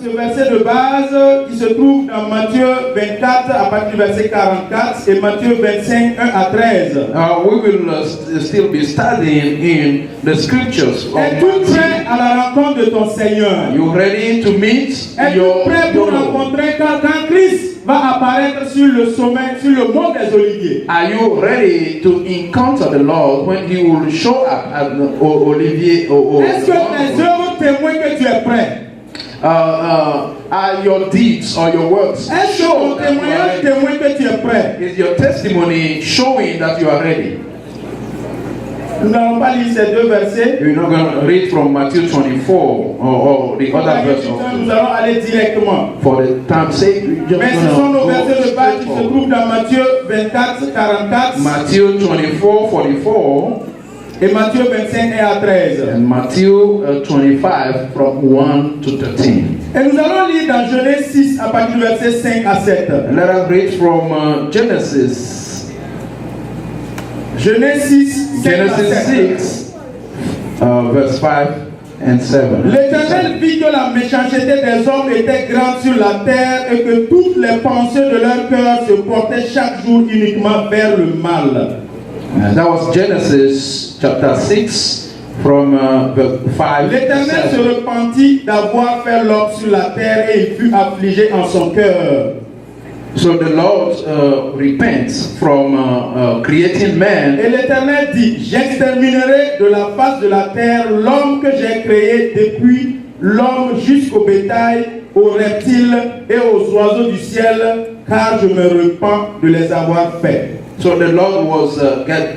ce verset de base qui se trouve dans Matthieu 24 à partir du verset 44 et Matthieu 25, 1 à 13. We will still be studying in the scriptures. Es-tu prêt à la rencontre de ton Seigneur? Are you ready to meet Es-tu prêt pour rencontrer quand Christ va apparaître sur le sommet, sur le mont des Oliviers? Are you ready to encounter the Lord when He will show up at Olivier? Est-ce que tes œuvres témoignent que tu es prêt? Are your deeds or your works Est-ce que ton témoignage témoigne que tu es prêt? Is your testimony showing that you are ready? Nous n'allons pas lire ces deux versets. You're not going to read from Matthew 24 or the other verse. Nous allons aller directement. For the time's sake, we just mais ce sont nos versets de base qui se trouvent dans Matthieu 24, 44. Matthew 24, 44. Et Matthieu 25 à 13. And Matthew 25 from 1 to 13. Et nous allons lire dans Genèse 6 à partir du verset 5 à 7. Let us read from Genesis. Genèse 6, Genesis 6, verse 5 and 7. L'Éternel vit que la méchanceté des hommes était grande sur la terre et que toutes les pensées de leur cœur se portaient chaque jour uniquement vers le mal. And that was Genesis chapter 6 from verse 5. L'Éternel se repentit d'avoir fait l'homme sur la terre et il fut affligé en son cœur. So the Lord repents from creating man. Et l'Éternel dit, j'exterminerai de la face de la terre l'homme que j'ai créé, depuis l'homme jusqu'au bétail, aux reptiles et aux oiseaux du ciel, car je me repens de les avoir faits. So the Lord was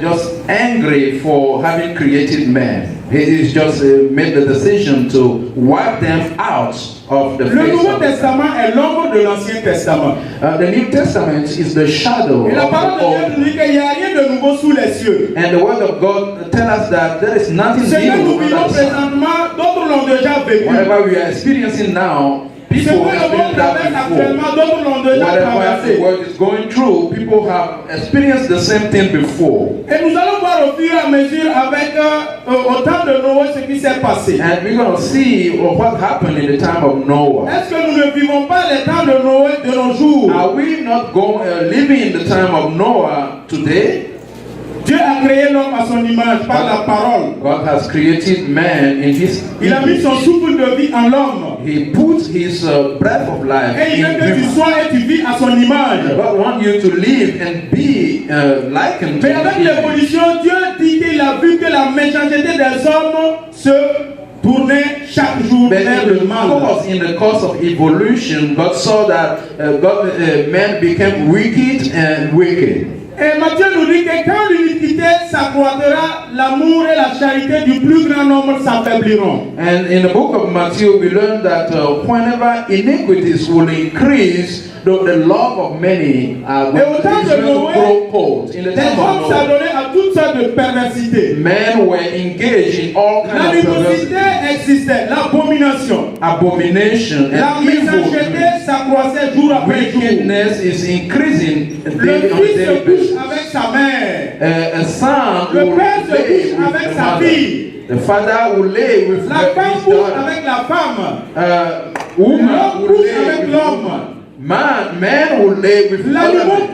just angry for having created man. He just made the decision to wipe them out of the face. Le Nouveau Testament est l'ombre de l'Ancien Testament. The New Testament is the shadow. Et la parole de Dieu nous dit qu'il n'y a rien de nouveau sous les cieux. And the word of God tells us that there is nothing Ce que new nous vivons présentement, d'autres l'ont déjà vécu. Whatever we are experiencing now, people have been that before. Whatever the world is going through, people have experienced the same thing before. Et nous allons voir au fur et à mesure avec au temps de Noé ce qui s'est passé. And we're going to see what happened in the time of Noah. Est-ce que nous ne vivons pas les temps de Noé de nos jours? Are we not living in the time of Noah today? Dieu a créé l'homme à son image par la parole. God has created man in his image. Il a mis son souffle de vie en l'homme. He put his breath of life et il in veut que tu him. sois et tu vis à son image. God wants you to live and be likened to Mais avec him. l'évolution, Dieu dit qu'il a vu que la méchanceté des hommes se tournait chaque jour vers le mal. Because in the course of evolution, God saw that man became wicked and wicked. Et Matthieu nous dit que quand l'iniquité s'accroîtra, l'amour et la charité du plus grand nombre s'affaibliront. And in the book of Matthew, we learn that whenever iniquities will increase, the love of many are going to grow cold. In the time of hommes s'adonnaient à toutes sortes de perversités. Men were engaged in all kinds of perversité existait, l'abomination. Abomination la and evil. méchanceté s'accroissait jour après jour. Wickedness is increasing Le fils se couche avec sa mère. A son le will père se lay couche with avec the sa mother. fille. The father will lay with La femme his couche daughter. avec la femme. Woman L'homme will couche lay avec with l'homme. Man will lay with l'animal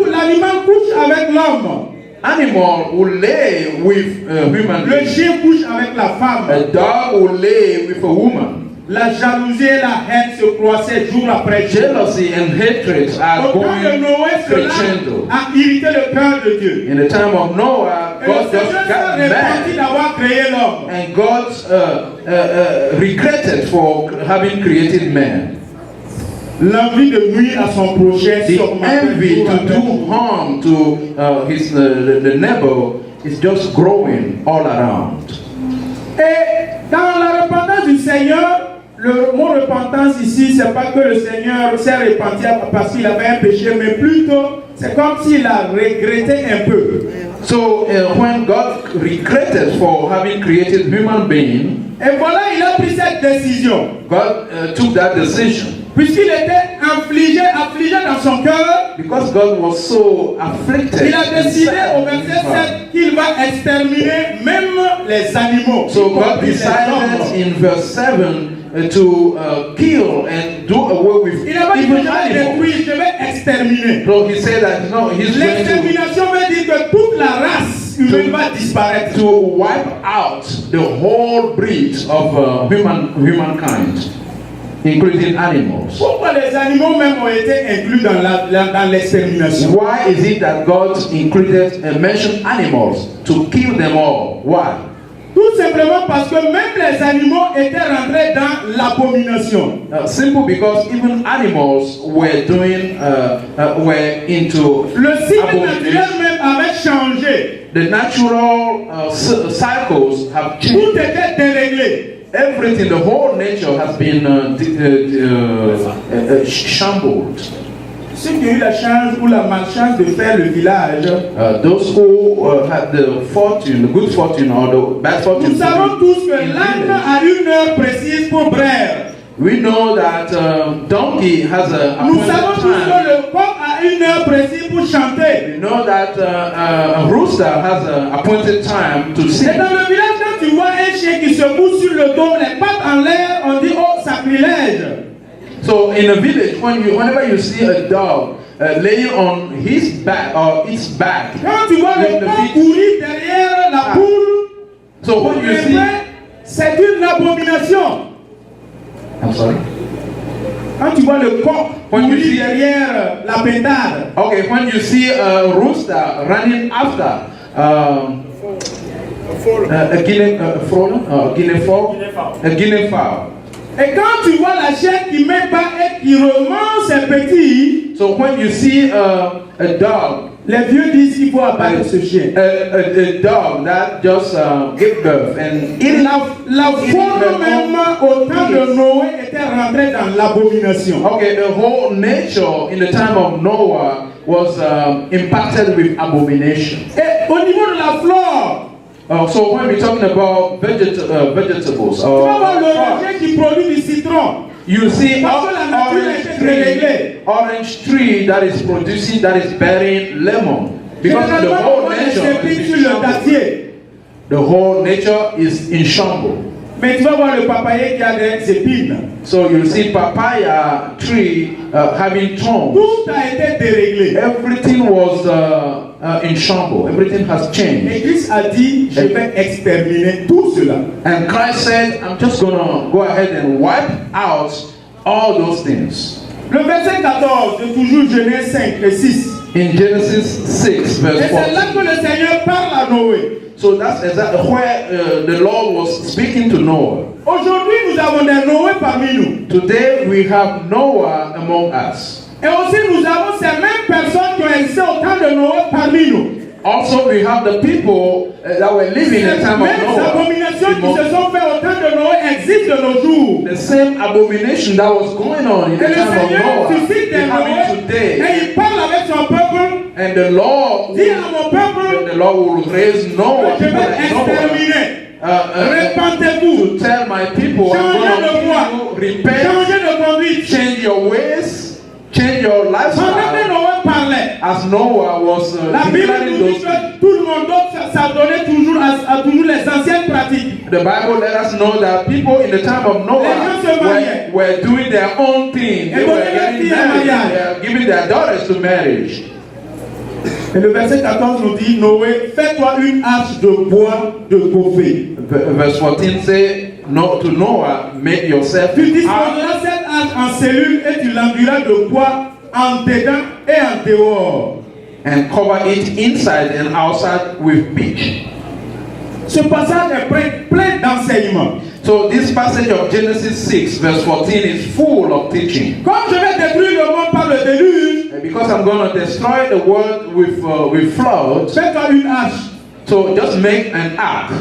couche avec l'homme. Animal will lay with human. Le chien couche avec la femme. A dog will lay with a woman. La jalousie et la haine se croissaient jour après jour. Jealousy and hatred are going crescendo. A irrité le cœur de Dieu. In the time of Noah, God just got mad, d'avoir créé l'homme. and God regretted for having created man. L'envie de nuire à son prochain, the envy to do harm to the neighbor is just growing all around. Et dans la repentance du Seigneur, le mot repentance ici, c'est pas que le Seigneur s'est repenti parce qu'il avait un péché, mais plutôt c'est comme s'il a regretté un peu. So when God regretted for having created human being, et voilà, il a pris cette décision. God took that decision. Puisqu'il était affligé dans son cœur, because God was so afflicted, il a décidé au verset 7 qu'il va exterminer même les animaux. So God decided in verse 7 to kill and do away with il a pas dit even que je vais animals. détruire, je vais exterminer. So he said that no, he's going L'extermination veut dire que toute la race humaine va disparaître. to wipe out the whole breed of humankind, including animals. Pourquoi les animaux même ont été inclus dans l'extermination? Why is it that God included and mentioned animals to kill them all? Why? Tout simplement parce que même les animaux étaient rentrés dans l'abomination. Simple, because even animals were doing were into Le cycle abomination. naturel même avait changé. The natural cycles have Tout changed. était déréglé. Everything, the whole nature has been shambled. Ceux qui ont eu la chance ou la malchance de faire le village, Those who had the fortune, the good fortune or the bad fortune. nous savons tous que l'âne a une heure précise pour braire. We know that donkey has a Nous appointed savons tous que time. le coq a une heure précise pour chanter. We know that a rooster has an appointed time to Et sing. dans le village, quand tu vois un chien qui se pousse sur le dos, les pattes en l'air, on dit oh sacrilège. So in a village, whenever you see a dog laying on his back or its back, Quand tu vois le with the coq feet- courir derrière la poule, so when you see, c'est une abomination. I'm sorry. Quand tu vois le coq When you courir see- derrière la pétard, Okay, when you see a rooster running after a guinea fowl. et quand tu vois la chienne qui met bas et qui remonte ses petits, So when you see a dog, les vieux disent qu'il faut abattre ce chien. a dog that just gave birth and eating La faune même au temps de Noé était rentrée dans l'abomination. Okay, the whole nature in the time of Noah was impacted with abomination. Et au niveau de la flore, So when we're talking about vegetables, tu vas voir l'oranger qui produit du citron. you see Parce que la nature a été déréglée. orange tree that is producing, that is bearing lemon. Because the Généralement, whole on est nature sceptique is sur in le shambles. dattier. The whole nature is in shambles. Mais tu vas voir le papayer qui a des épines. So you see papaya tree having thorns. Tout a été déréglé. Everything was in shambles. Everything has Et changed. Christ a dit, je vais exterminer tout cela. And Christ said, I'm just going to go ahead and wipe out all those things. Le verset 14 de toujours Genèse 5 et 6. In Genesis 6, Et verse c'est là 14. que le Seigneur parle à Noé. So that's exactly where the Lord was speaking to Noah. Aujourd'hui, nous avons des Noé parmi nous. Today we have Noah among us. Et aussi, nous avons ces mêmes personnes qui ont existé au temps de Noé parmi nous. Also, we have the people that were living in the time of Ces mêmes abominations qui Noah. se sont faites au temps de Noé existent de nos jours. The same abomination that was going on in Et the le time of Seigneur Noah suscite is des Noé happening et today. il parle avec son peuple. And the Lord, Dis à mon peuple, the Lord will raise Noah, je people vais like Noah, exterminer. to Repentez-vous. tell my people, I'm Changez de going voie. to repent, Changez de conduite. change your ways, change your Pendant que lifestyle. Noé parlait, As Noah was la Bible declaring nous dit those things. que tout le monde d'autre, ça donnait toujours à toujours les anciennes pratiques. The Bible let us know that people in the time of Noah were doing their own thing. They were getting married. They were giving their daughters to marriage. Et le verset 14 nous dit, Noé, fais-toi une arche de bois de gopher. Verse 14 say, no, to Noah, make yourself Tu an ark, disposeras cette arche en cellules et tu l'enduiras de bois en dedans et en dehors. and cover it inside and outside with pitch. Ce passage est plein d'enseignements. So this passage of Genesis 6 verse 14 is full of teaching. Comme je vais détruire le monde par le déluge, And because I'm going to destroy the world with flood, fais-toi une arche. so just make an ark.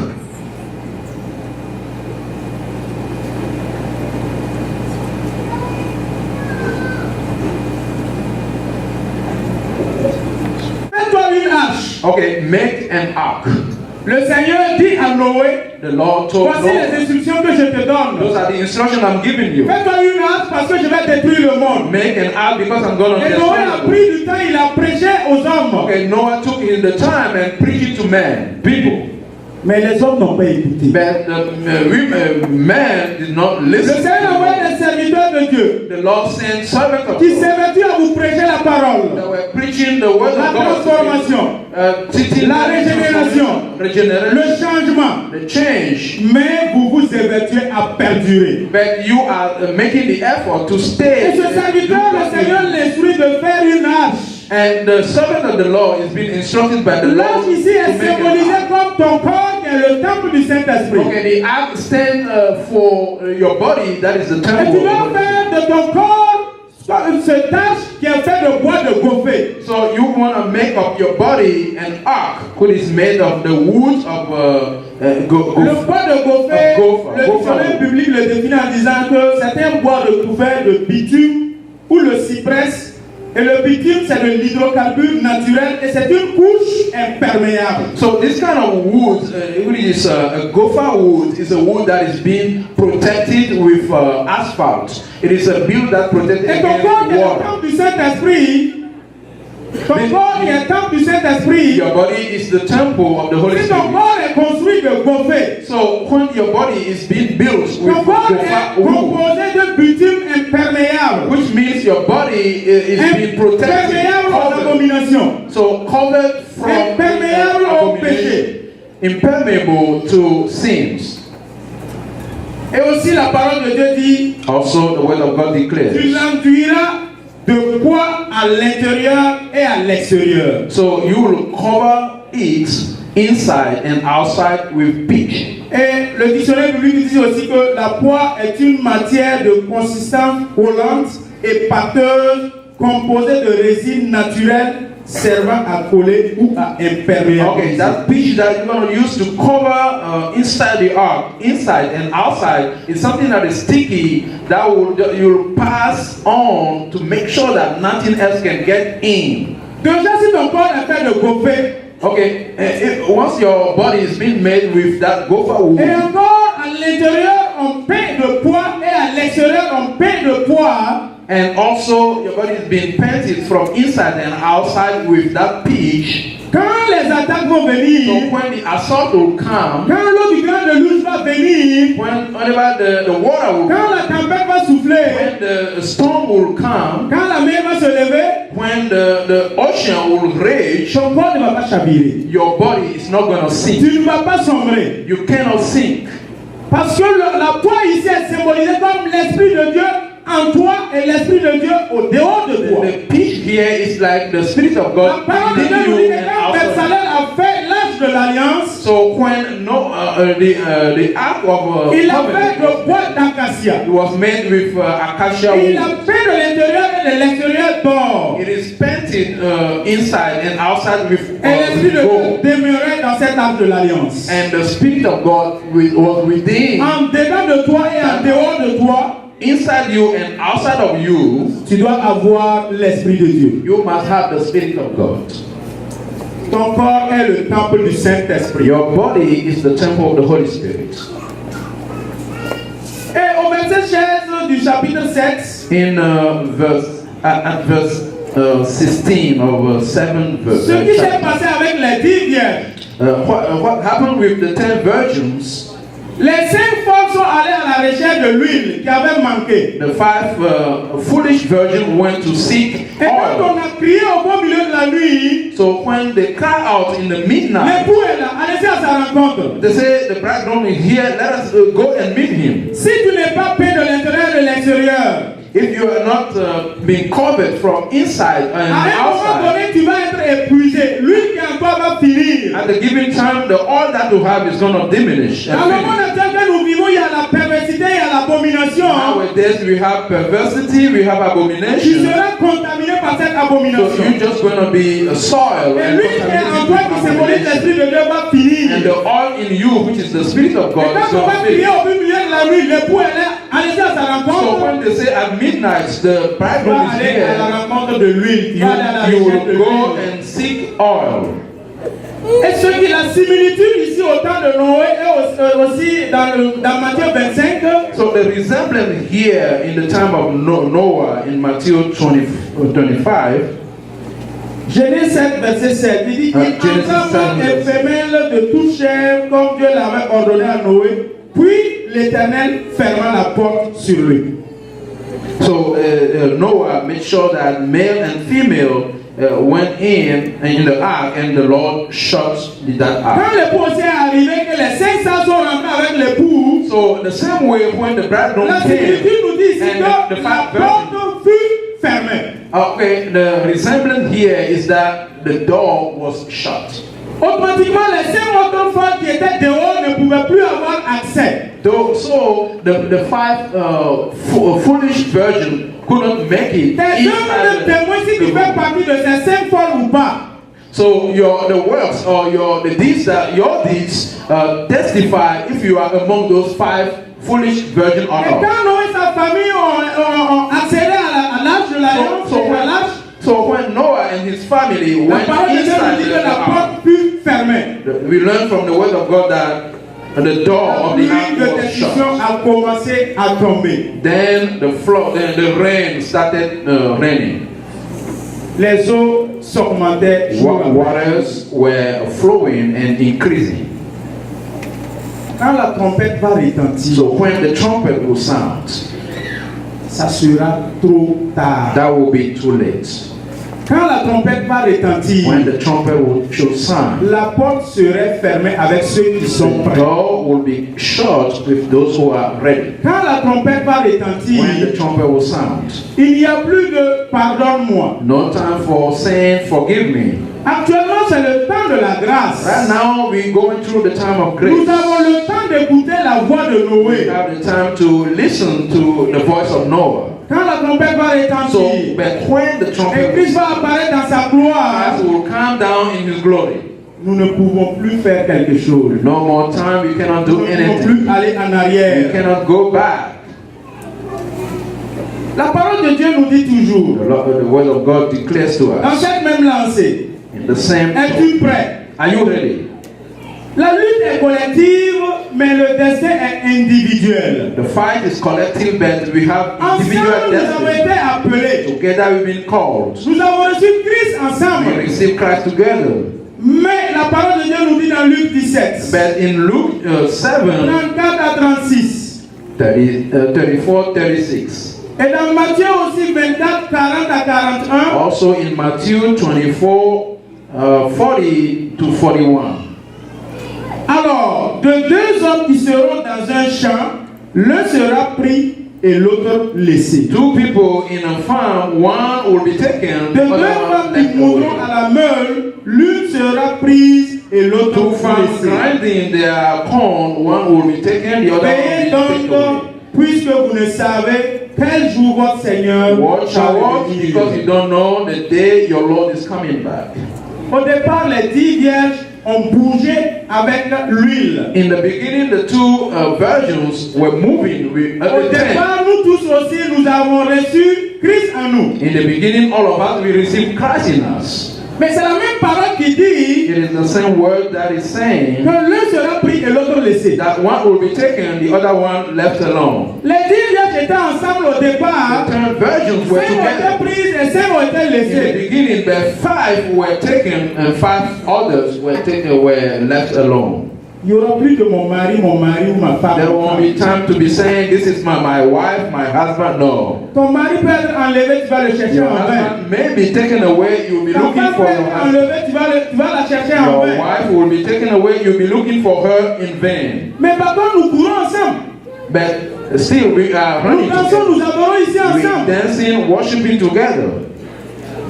Fais-toi une arche. Okay, make an ark. Le Seigneur dit à Noé, The Lord told voici les Noah, instructions que je te donne. Those are the instructions I'm giving you. Fais-toi une arche parce que je vais détruire le monde. Make an ark because I'm going to Et Noé a pris du temps, il a prêché aux hommes. Okay, Noah took in the time and preached it to men, people. Mais les hommes n'ont pas écouté. But men did not Le listen. Seigneur envoie des serviteurs de Dieu The Lord sent servants of qui God s'évertuent à vous prêcher la parole, that were preaching the word la of God, transformation, teaching la régénération, le regeneration, changement. the change. Mais vous vous évertuez à perdurer. But you are making the effort to stay. Et ce serviteur, le Seigneur l'instruit de faire une arche. And the servant of the Lord is being instructed by the Lord L'arche ici to est make an symbolisée ark. comme ton corps qui est le temple du Saint-Esprit. Okay, the ark stands for your body, that is the Et temple. tu dois faire de ton corps cette arche qui est faite de bois de gopher. So you want to make of your body an ark, which is made of the wood of Le bois de gopher, le dictionnaire biblique le définit en disant que c'est un bois recouvert de bitume ou le cyprès. Et le bitume, c'est de l'hydrocarbure naturel et c'est une couche imperméable. So this kind of wood, it is a gopher wood, is a wood that is being protected with asphalt. It is a build that protects Et ton corps against est le water. temple du Saint-Esprit. Ton corps est le temple du Saint-Esprit. Your body is the temple of the Holy Si ton Spirit. corps est construit de gopher, So when your body is being built with ton corps est gopher wood, composé de bitume imperméable. which means your body is being protected, Imperméable aux covered. abominations. So covered from Imperméable au péché. impermeable to sins. Et aussi la parole de Dieu dit, Also the word of God tu declares. l'enduiras de poids à l'intérieur et à l'extérieur. So you will cover it inside and outside with pitch. Et le dictionnaire biblique dit aussi que la poix est une matière de consistance roulante et pâteuse composée de résine naturelle servant à coller ou à imperméabiliser. Okay, that pitch that you're going to use to cover inside the ark, inside and outside, is something that is sticky that you'll pass on to make sure that nothing else can get in. Déjà, si ton corps est fait de gopher, Okay, once your body is being made with that gopher wood, et encore à l'intérieur on peint de poids et à l'extérieur on peint de poids, and also your body is being painted from inside and outside with that pitch. quand les attaques vont venir, So when the assault will come, quand l'eau du grand de louche va venir, whenever the water will quand come, la tempête va souffler, when the storm will come, quand la mer va se lever, when the ocean will rage, ton corps ne va pas chavirer. your body is not going to sink. Tu ne vas pas sombrer. You cannot sink. Parce que la poix ici est symbolisée comme l'Esprit de Dieu en toi et l'Esprit de Dieu au dehors de toi. The pitch here is like the Spirit of La God parole de Dieu within nous dit you que and quand outside. Betsalel a fait l'âge de l'alliance, So when the ark of il a fait covenant de bois d'acacia. it was made with acacia Il a wood. fait de l'intérieur et de l'extérieur d'or. It is painted inside and outside with Et l'Esprit de gold. Dieu demeurait dans cet arche de l'alliance. And the Spirit of God was within, En dedans de toi et en dehors de toi, inside you and outside of you. tu dois avoir l'Esprit de Dieu. You must have the Spirit of God. Ton corps est le temple du Saint-Esprit. Your body is the temple of the Holy Spirit. Et au verset 16 du chapitre 7, In at verse 16 of 7 verse. ce qui s'est passé avec les 10 vierges, What happened with the 10 virgins? les 5 folles sont allées à la recherche de l'huile qui avait manqué. The 5 foolish virgins went to seek Et quand oil. on a crié au beau milieu de la nuit, So when they cry out in the midnight, l'époux est là, allez-y à sa rencontre. they say the bridegroom is here. Let us go and meet him. Si tu n'es pas peint de l'intérieur et de l'extérieur, If you are not being covered from inside and à un moment outside, donné, tu vas être épuisé. L'huile qui encore va finir. at the given time, the oil that you have is going to diminish. And Dans le monde finish. dans lequel nous vivons, il y a la perversité, il y a l'abomination. Nowadays we have perversity, we have Tu abomination. seras contaminé par cette So abomination. you're just going to be a soil Et and l'huile qui est en toi qui symbolise contaminated. l'Esprit de Dieu va finir. And the oil in you, which is the Spirit of Et God, is quand on going va to crier finish. au milieu de la nuit, l'époux est là, allez-y à sa So rencontre. when they say at midnight, the Tu bridegroom vas is aller à la here, rencontre de l'huile. Tu vas aller à la you recherche de will go l'huile. and seek oil. Et ce qui est la similitude ici au temps de Noé et aussi dans Matthieu 25, So the resemblance here in the time of Noah in Matthew 25. Genèse 7, verset 7, il dit, il entra et femelle de toute chair comme Dieu l'avait ordonné à Noé, puis l'Éternel ferma la porte sur lui. So Noah made sure that male and female went in the ark, and the Lord shut that ark. Quand le procès est arrivé, que les 500 sont rentrés avec l'époux, so the same way when the bridegroom la came, Écriture nous dit ici and que la porte fut fermée. Okay, the resemblance here is that the door was shut. Automatiquement, les 5 autres femmes qui étaient dehors ne pouvaient plus avoir accès. So the five foolish virgins couldn't make it. Tes œuvres ne témoignent si tu fais partie de ces 5 folles ou pas. So the works or the deeds that your deeds testify if you are among those 5 foolish virgins or not. Et quand Noé et sa famille ont accédé à l'âge de l'alliance, so when Noah and his family went inside the ark, we learn from the word of God that the door of the ark was shut. Then the rain started raining. Les eaux s'augmentaient. Waters were flowing and increasing. Quand la trompette va retentir, so when the trumpet will sound, ça sera trop tard. That will be too late. Quand la trompette va retentir, when the trumpet should sound, la porte serait fermée avec ceux qui sont prêts. The door will be shut with those who are ready. Quand la trompette va retentir, when the trumpet will sound, il n'y a plus de pardonne-moi. No time for saying forgive me. Actuellement, c'est le temps de la grâce. Right now, we're going through the time of grace. Nous avons le temps d'écouter la voix de Noé. We have the time to listen to the voice of Noah. Quand la trompette va retentir, but when the trumpet, et Christ va apparaître dans sa gloire, Christ will come down in His glory. Nous ne pouvons plus faire quelque chose. No more time. We cannot do anything. Nous ne pouvons plus aller en arrière. We cannot go back. La parole de Dieu nous dit toujours. The word of God declares to us. Dans cette même lancée. In the same. Es-tu prêt? Are you ready? La lutte est collective, mais le destin est individuel. The fight is collective, but we have individual destiny. Nous avons été appelés. Together we've been called. Nous avons reçu Christ ensemble. We received Christ together. Mais la parole de Dieu nous dit dans Luc 17. But in Luke 7, 34 à 36. 34, 36. Et dans Matthieu aussi 24, 40 à 41. Also in Matthew 24, 40 to 41. Alors, de 2 hommes qui seront dans un champ, l'un sera pris et l'autre laissé. 2 people in a farm, one will be taken. De 2 femmes qui mourront à la meule, l'une sera prise et l'autre laissée. 2 farms grinding their corn, one will be taken, the other will be taken away. Puisque vous ne savez quel jour votre Seigneur watch because you don't know the day your Lord is coming back. Au départ, les 10 vierges ont bougé avec l'huile. In the beginning, the 2 virgins were moving with Au départ, nous tous aussi, nous avons reçu Christ en nous. In the beginning, all of us, we received Christ in us. Mais c'est la même parole qui dit it is the same word that is saying que l'un sera pris et l'autre laissé. That one will be taken, the other one left alone. Les 10 vierges étaient ensemble au départ. The 10 virgins were 5 ont été prises et 5 ont été laissées. In the beginning, the 5 were taken and 5 others were left alone. Il n'y aura plus de mon mari ou ma femme. There won't be time to be saying, this is my wife, my husband. No. Ton mari peut être enlevé, tu vas le chercher en vain. May be taken away, you'll be looking for your husband. Enlevé, tu vas la chercher en vain. Your wife will be taken away, you'll be looking for her in vain. Mais par contre, nous courons ensemble. But still, we are running nous dansons, together. Nous adorons ici ensemble. We're dancing, worshiping together.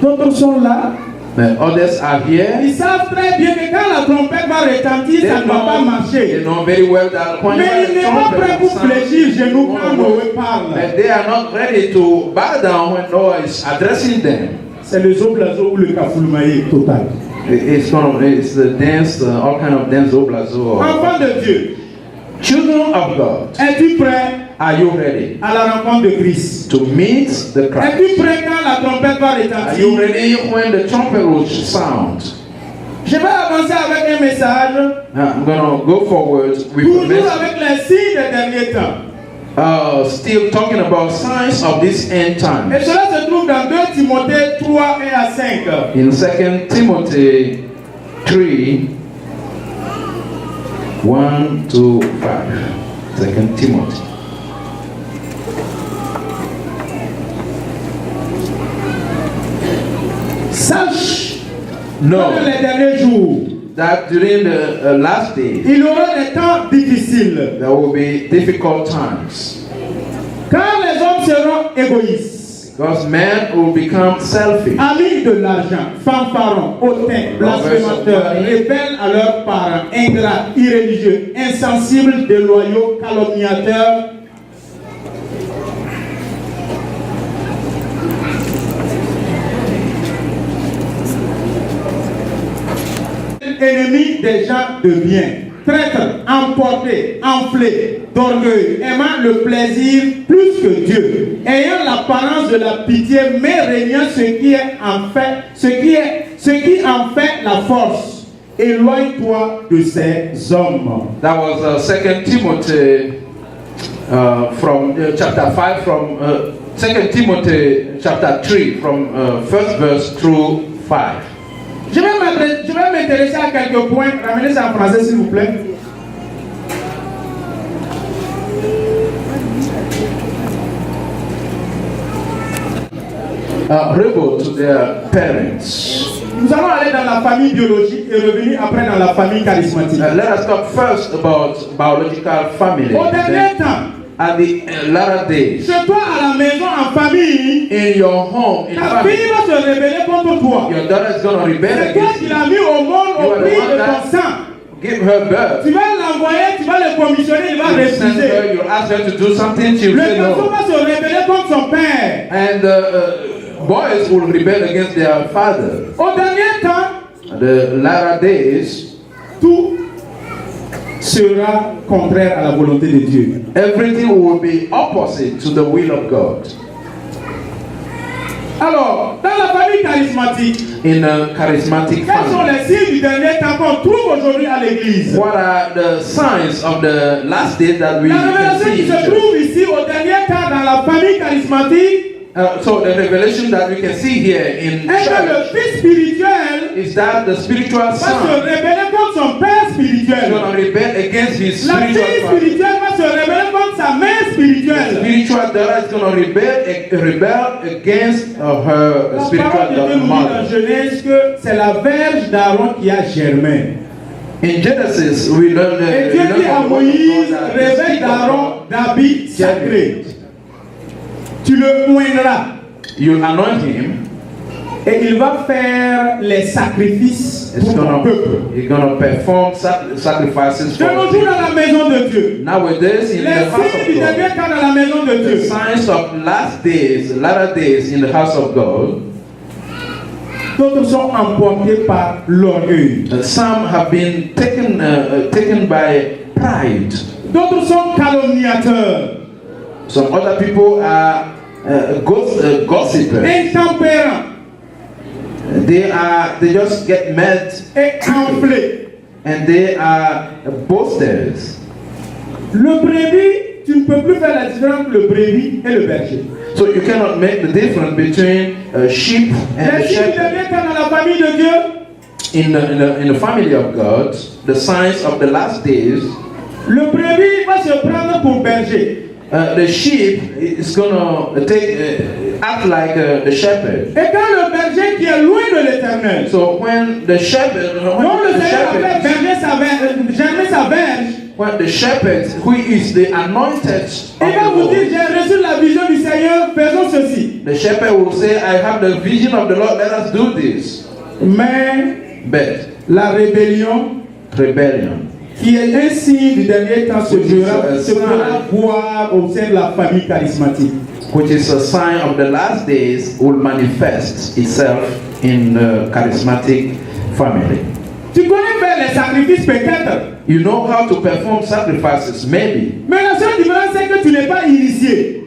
D'autres sont là. But others are here. Ils savent très bien que quand la trompette va retentir, ça ne va pas marcher. They know very well that when mais ils ne sont pas prêts pour fléchir genoux quand Noé parle. But they are not ready to bow down when Noah is addressing them. C'est le zoblazo ou le kafoulmaï total. It's the dance, all kind of dance zoblazo. Enfant de Dieu. Children of God. Es-tu prêt? Are you ready? À la rencontre de Christ. To meet the Christ. Es-tu prêt quand la trompette va retentir? Are you ready when the trumpet will sound? Je vais avancer avec un message. I'm going to go forward with a toujours message. avec les signes des derniers temps. still talking about signs of this end time. Et cela se trouve dans 2 Timothée 3, 1 à 5. In 2 Timothy 3, 1 to 5. 2 Timothy. Sache No. dans les derniers jours, That during the last day, il y aura des temps difficiles. there will be difficult times. Car les hommes seront égoïstes, Because men will become selfish. amis de l'argent, fanfarons, hautains, blasphémateurs, rebelles à leurs parents, ingrats, irréligieux, insensibles, déloyaux, calomniateurs, ennemis des gens de bien, traîtres, emportés, enflés, d'orgueil, aimant le plaisir plus que Dieu, ayant l'apparence de la pitié, mais régnant ce qui en fait la force. Éloigne-toi de ces hommes. That was 2 Timothy from chapter 5, from 2 Timothy chapter 3, from 1st verse through 5. Je vais m'intéresser à quelques points. Ramenez ça en français, s'il vous plaît. Rebel to their parents. Nous allons aller dans la famille biologique et revenir après dans la famille charismatique. Let us talk first about biological family. Au dernier temps, At the latter days, chez toi à la maison, en famille, in your home, in ta family, fille va se rebeller contre toi. your daughter is going to rebel C'est toi against qui you. l'as mis au monde You au are the prix one de that- ton sang. Give her birth. Tu vas l'envoyer, tu vas le commissionner, il va You send refuser. her, you ask her to do something, she will Le say garçon no. va se rebeller contre son père. And boys will rebel against their father. Au dernier temps, The latter days, tout sera contraire à la volonté de Dieu. everything will be opposite to the will of God. Alors, dans la famille charismatique, In a charismatic quels sont family, les signes du dernier temps qu'on trouve aujourd'hui à l'église? what are the signs of the last days that we La can révélation see qui in se church? trouve ici au dernier temps dans la famille charismatique So the revelation that we can see here in est que church le fils spirituel is that the spiritual va se son rebeller contre son père is spirituel. going to rebel against his La fille spiritual father. spirituelle va se rebeller contre sa mère The spirituelle. spiritual daughter is going to rebel against her La spiritual parole de Dieu nous dit mother. dans Genèse que c'est la verge d'Aaron qui a germé. In Genesis, we learn Et Dieu dit à from the word of Moïse, God that the réveille seed of d'Aaron God d'habits sacrés. Tu le oindras you'll anoint him. et il va faire les sacrifices It's pour ton peuple. He's gonna perform sacrifices De nos for jours dans la maison de Dieu, nowadays in the les house signes du of God. dernier temps dans la maison de The Dieu, signs of last days, latter days in the house of God. d'autres sont emportés par l'orgueil. Some have been taken by pride. D'autres sont calomniateurs, Some other people are gossipers. intempérants They just get mad et enflés. and they are boasters. Le brebis, tu ne peux plus faire la différence entre le brebis et le berger. So you cannot make the difference between a sheep and Les a signes du shepherd. dernier temps dans la famille de Dieu, In the family of God, the signs of the last days, le brebis va se prendre pour berger. the sheep is gonna act like the shepherd. Et quand le berger qui est loin de l'éternel, So when the shepherd, dont le Seigneur a fait germer sa verge, when the shepherd who is the anointed of il va the vous dire, Lord, j'ai reçu la vision du Seigneur, faisons ceci. the shepherd will say, I have the vision of the Lord, let us do this. Mais But la rébellion, rebellion, qui est un signe du dernier temps, se fera voir au sein de la famille charismatique. which is a sign of the last days, will manifest itself in the charismatic family. Tu connais faire les sacrifices peut-être, You know how to perform sacrifices, maybe. mais la seule différence c'est que tu n'es pas initié.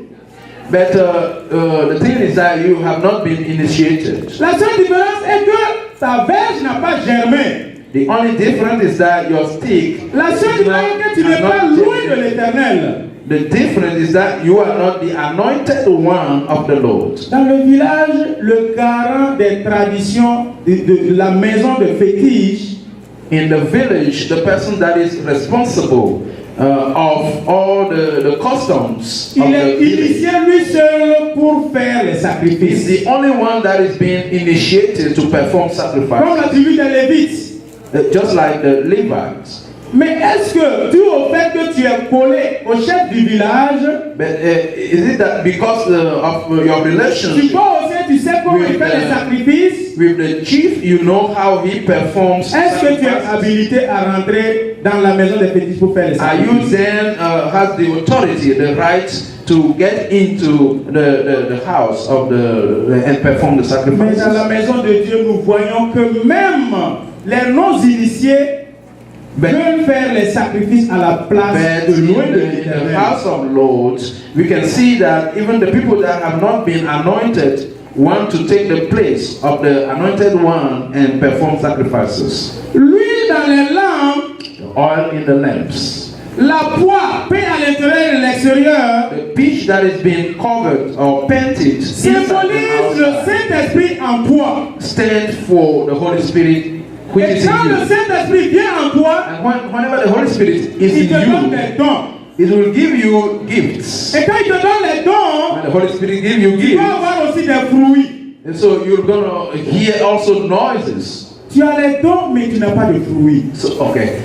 But the thing is that you have not been initiated. La seule différence est que ta verge n'a pas germé. The only difference is that your stick La seule différence est que tu n'es pas loin de l'éternel. The difference is that you are not the anointed one of the Lord. Dans le village, le garant des traditions de la maison de fétiche, in the village, the person that is responsible of all the customs of il the est initié village lui seul pour faire les is sacrifices. the only one that is being initiated to perform Comme sacrifice, la tribu des Lévites. just like the Levites. Mais est-ce que, dû au fait que tu es collé au chef du village, But is it that because of your tu relationship vois aussi, tu sais comment il fait les sacrifices? with the chief, you know how he performs Est-ce que tu es sacrifices? habilité à rentrer dans la maison des fétiches pour faire les Are you sacrifices? then has the authority, the right to get into the house of and perform the Mais sacrifices? dans la maison de Dieu, nous voyons que même les non-initiés veulent faire les sacrifices à la place But de loin de in the l'Éternel. house of Lord, we can see that even the people that have not been anointed want to take the place of the anointed one and perform sacrifices. L'huile dans les lampes, The oil in the lamps, la poix peint à l'intérieur et à l'extérieur, the pitch that is being covered or painted inside symbolise and le outside Saint-Esprit en toi. stand for the Holy Spirit which Et is in quand le you. Saint-Esprit vient en toi, And whenever the Holy Spirit is il te donne in you, des dons. it will give you gifts. Et quand il te donne les dons, When the Holy Spirit gives you tu vas gifts, avoir aussi des fruits. and so you're gonna hear also noises. Tu as les dons, mais tu n'as pas de fruits. So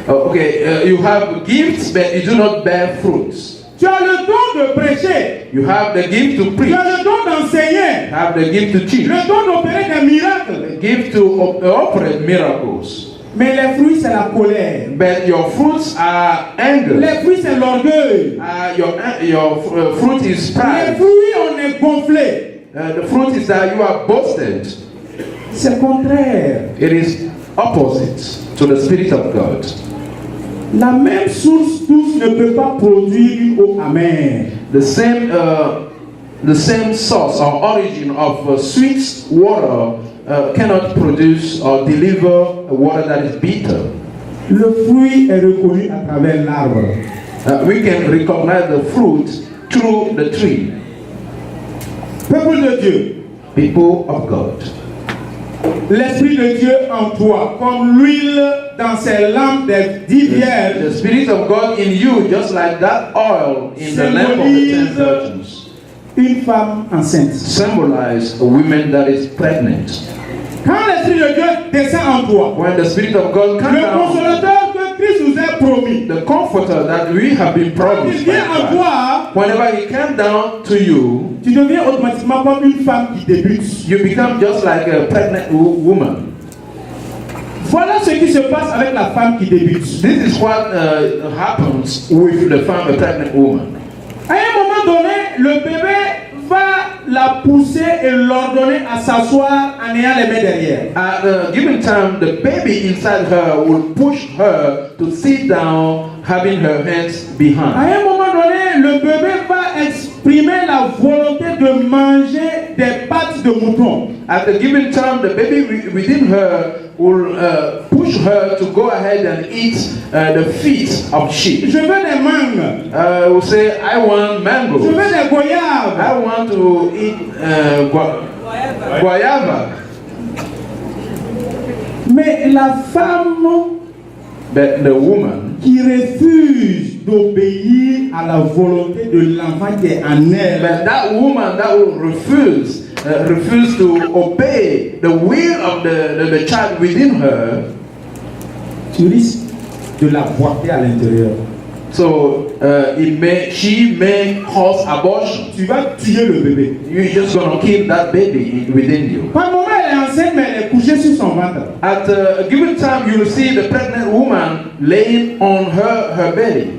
you have gifts, but you do not bear fruits. Tu as le don de prêcher. You have the gift to Tu preach. as le don d'enseigner. You have the gift to teach. Le don d'opérer des miracles. The gift to operate miracles. Mais les fruits, c'est la colère. But your fruits are anger. Les fruits, c'est l'orgueil. Your fruit is Les pride. fruits, on est gonflé. The fruit is that you are boasted. C'est contraire. It is opposite to the Spirit of God. La même source douce ne peut pas produire une eau amère. The same source or origin of sweet water cannot produce or deliver a water that is bitter. Le fruit est reconnu à travers l'arbre. We can recognize the fruit through the tree. Peuple de Dieu, People of God. l'Esprit de Dieu en toi, comme l'huile dans ses lampes des 10 The vierges, Spirit of God in you, just like that oil in the lamp of the 10 virgins, une femme enceinte. symbolize a woman that is pregnant. Quand l'Esprit de Dieu descend en toi, When the Spirit of God comes le down, consolateur que Christ nous a promis, the comforter that we have been quand il promised by vient en God, toi, whenever he comes down to you, tu deviens automatiquement comme une femme qui débute. you become just like a pregnant woman. Voilà ce qui se passe avec la femme qui débute. This is what happens with the pregnant woman. À un moment donné, le bébé va la pousser et l'ordonner à s'asseoir en ayant les mains derrière. At a given time, the baby inside her will push her to sit down, having her hands À behind. un moment donné, le bébé va exprimer la volonté de manger des pattes de mouton. At a given time, the baby within her will push her to go ahead and eat the feet of sheep. Je veux des mangues. Will say, I want Je mangoes. veux des goyaves. I want to eat guayaba. Mais la femme But the woman qui refuse d'obéir à la volonté de l'enfant qui est en elle, But that woman that will refuse to obey the will of the child within her, tu risques de la boiter à l'intérieur. so she may cause abortion. Tu vas tuer le bébé. You're just gonna kill that baby within you. Par moment, elle est enceinte, mais elle est couchée sur son ventre. At a given time, you will see the pregnant woman laying on her belly.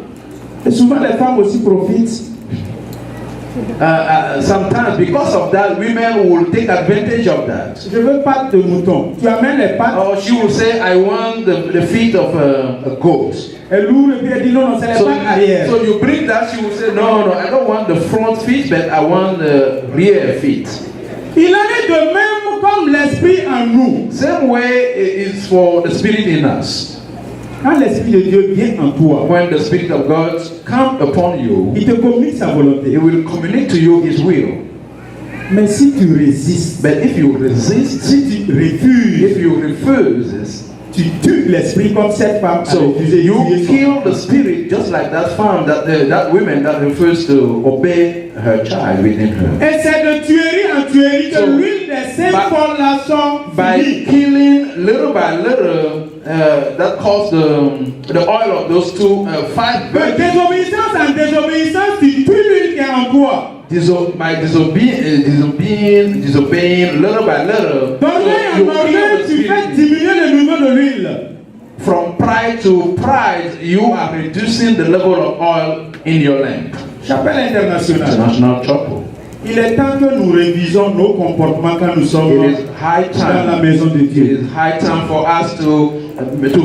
Et souvent, les femmes aussi profitent. Sometimes, because of that, women will take advantage of that. Je veux pattes de mouton. Tu amènes les pattes. Or she will say, I want the feet of a goat. Elle ouvre et puis elle dit non, non, c'est les pattes arrière. So you bring that, she will say, no, I don't want the front feet, but I want the rear feet. Il en est de même comme l'esprit en nous. Same way it is for the spirit in us. Quand l'Esprit de Dieu vient en toi, when the Spirit of God comes upon you, il te communique sa volonté. He will communicate to you His will. Mais si tu résistes, But if you resist, si tu refuses, if you refuse, tu tues l'esprit comme cette femme. so you kill the spirit just like that femme, that woman that refused to obey her child within her. Et c'est de tuerie en tuerie que l'huile des 5 formations by killing little by little, that caused the oil of those two five de désobéissance en désobéissance, tu tues l'huile qui est en toi. By disobeying little by little, Tu fais diminuer le niveau de l'huile. From pride to pride, you are reducing the level of oil in your lamp. Chapelle internationale. International chapel. Il est temps que nous révisons nos comportements quand nous sommes dans la maison de Dieu. It is high time for us to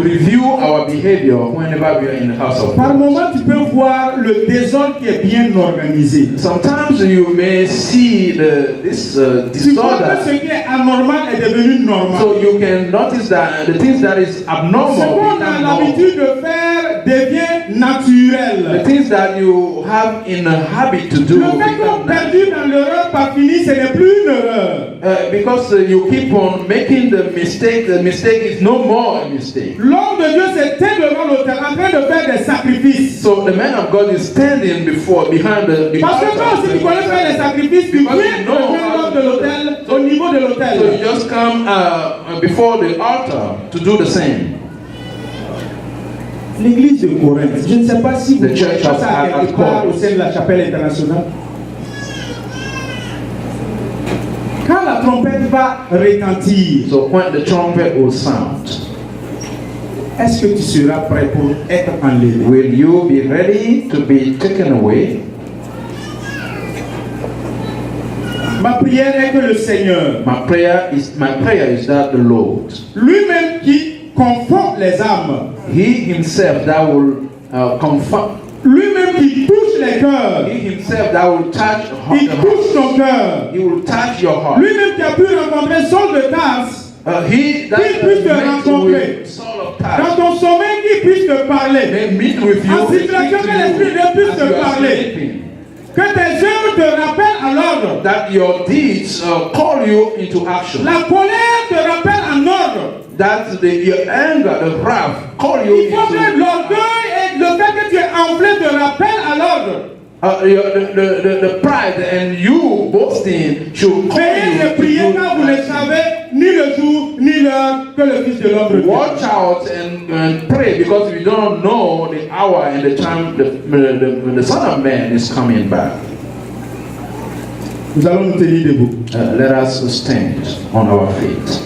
review our behavior whenever we are in the house of God. Par moment, tu peux voir le désordre qui est bien organisé. Sometimes you may see this disorder. Ce qui est anormal est devenu normal. So you can notice that the things that is abnormal. Ce qu'on a l'habitude de faire devient naturel. The things that you have in a habit to do. Le fait qu'on perdu dans l'erreur pas fini, ce n'est plus une erreur. Because you keep on making the mistake is no more a mistake. L'homme de Dieu s'est devant l'autel en train de faire des sacrifices. So the man of God is standing behind the Parce que altar. toi aussi tu connais faire les sacrifices, tu viens l'homme de l'autel, au niveau de l'autel. So you just come before the altar to do the same. L'église de Corinthe, je ne sais pas si vous The church of ça quelque part au sein de la chapelle internationale. Quand la trompette va retentir, So when the trumpet will sound, est-ce que tu seras prêt pour être enlevé? will you be ready to be taken away? Ma prière est que le Seigneur, My prayer is that the Lord, lui-même qui confond les âmes, He Himself that will comfort, lui-même qui touche les cœurs, He Himself that will touch il the touche heart. ton cœur. He will touch your heart. Lui-même qui a pu rencontrer Saul de Tarse, He that Qu'il puisse te met rencontrer. with Saul of dans Tarsus ton sommeil, qu'il puisse te parler. may meet with you, En situation que l'Esprit de Dieu puisse te parler. Que tes œuvres te rappellent à l'ordre. that your deeds call you into action. La colère te rappelle en ordre. That your anger, the wrath, call you Il faut que into l'orgueil et le fait que tu es enflé te rappellent à l'ordre. the pride and you boasting should call Veillez you et priez to car do vous ne action. savez ni le jour ni l'heure que le Fils de l'homme revient. Watch out and pray because we don't know the hour and the time the Son of Man is coming back. Nous allons nous tenir debout. Let us stand on our feet.